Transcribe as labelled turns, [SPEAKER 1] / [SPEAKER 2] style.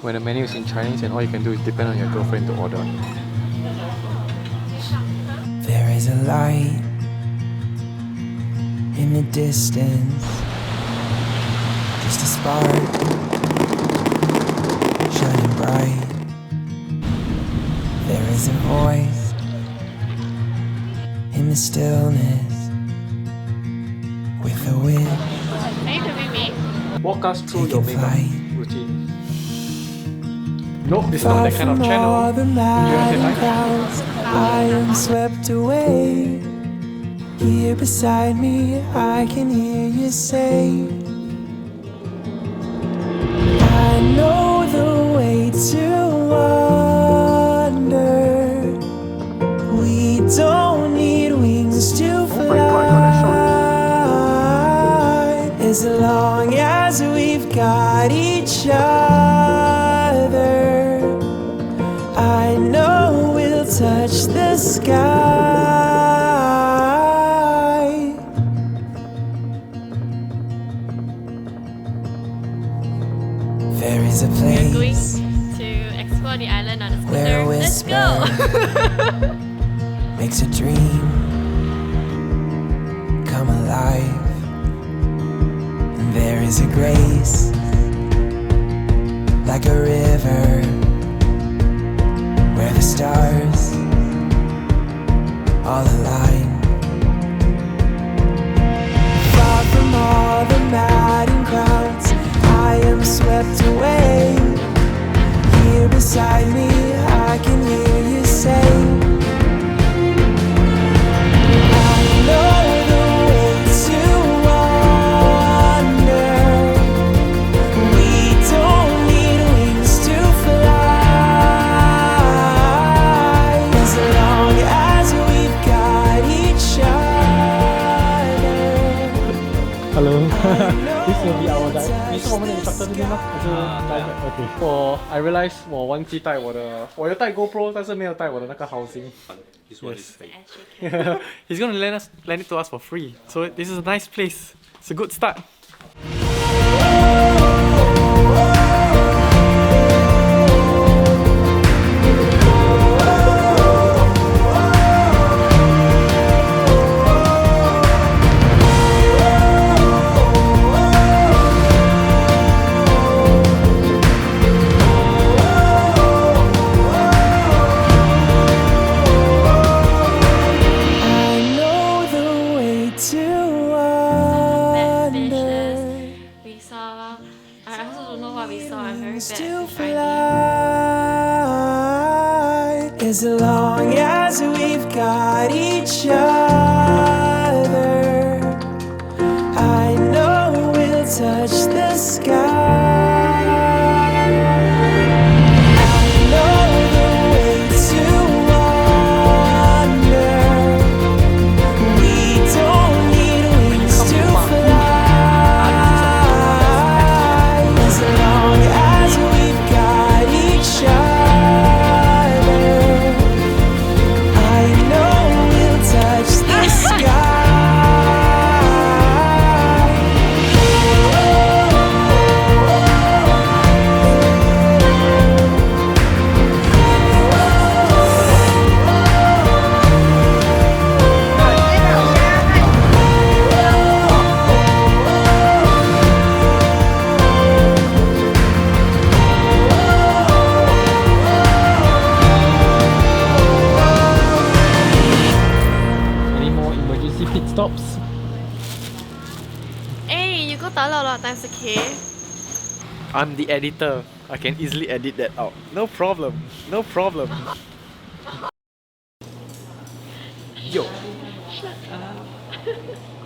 [SPEAKER 1] when the menu is in Chinese and all you can do is depend on your girlfriend to order.
[SPEAKER 2] There is a light in the distance, just a spark shining bright. There is a voice in the stillness with a wish.
[SPEAKER 3] Are you filming me?
[SPEAKER 1] Walk us through your
[SPEAKER 2] Taking
[SPEAKER 1] makeup
[SPEAKER 2] flight.
[SPEAKER 1] routine. Nope, it's not that kind of channel.
[SPEAKER 2] All the
[SPEAKER 1] You want to say
[SPEAKER 2] mad
[SPEAKER 1] hi?
[SPEAKER 2] crowds, I am swept away. Here beside me, I can hear you say, I know the way to wander. We don't need wings to fly. As long as we've got each other, I know we'll touch the sky. There is a
[SPEAKER 3] We're going
[SPEAKER 2] place
[SPEAKER 3] to explore the island on a
[SPEAKER 2] where
[SPEAKER 3] scooter.
[SPEAKER 2] a
[SPEAKER 3] Let's go!
[SPEAKER 2] whisper makes a dream come alive. And there is a grace like a river where the stars all align. Far from all the madding crowds, I am swept away. Here beside me, I can hear you say, I know the way to wander. We don't need wings to fly. As long as we've got each other.
[SPEAKER 1] Hello, this will be our guide. 你是我们的 instructor 对吗？还是 guide? Okay. I realize 我忘记带我有带 GoPro， 但是没有带我的那个 housing. Yes. He's gonna lend it to us for free. So this is a nice place. It's a good start.
[SPEAKER 2] I know the way to wander.
[SPEAKER 3] We saw... I also don't know what we saw. I'm very bad
[SPEAKER 2] To
[SPEAKER 3] at
[SPEAKER 2] fly.
[SPEAKER 3] finding.
[SPEAKER 2] As long as we've got each other, I know we'll touch the sky. I know the way to wander. We don't need wings to fly. As long as we've got each other, I know we'll touch the sky.
[SPEAKER 1] Any more emergency pit stops?
[SPEAKER 3] Hey, you go toilet a lot of times, okay?
[SPEAKER 1] I'm the editor. I can easily edit that out. No problem. No problem. Yo.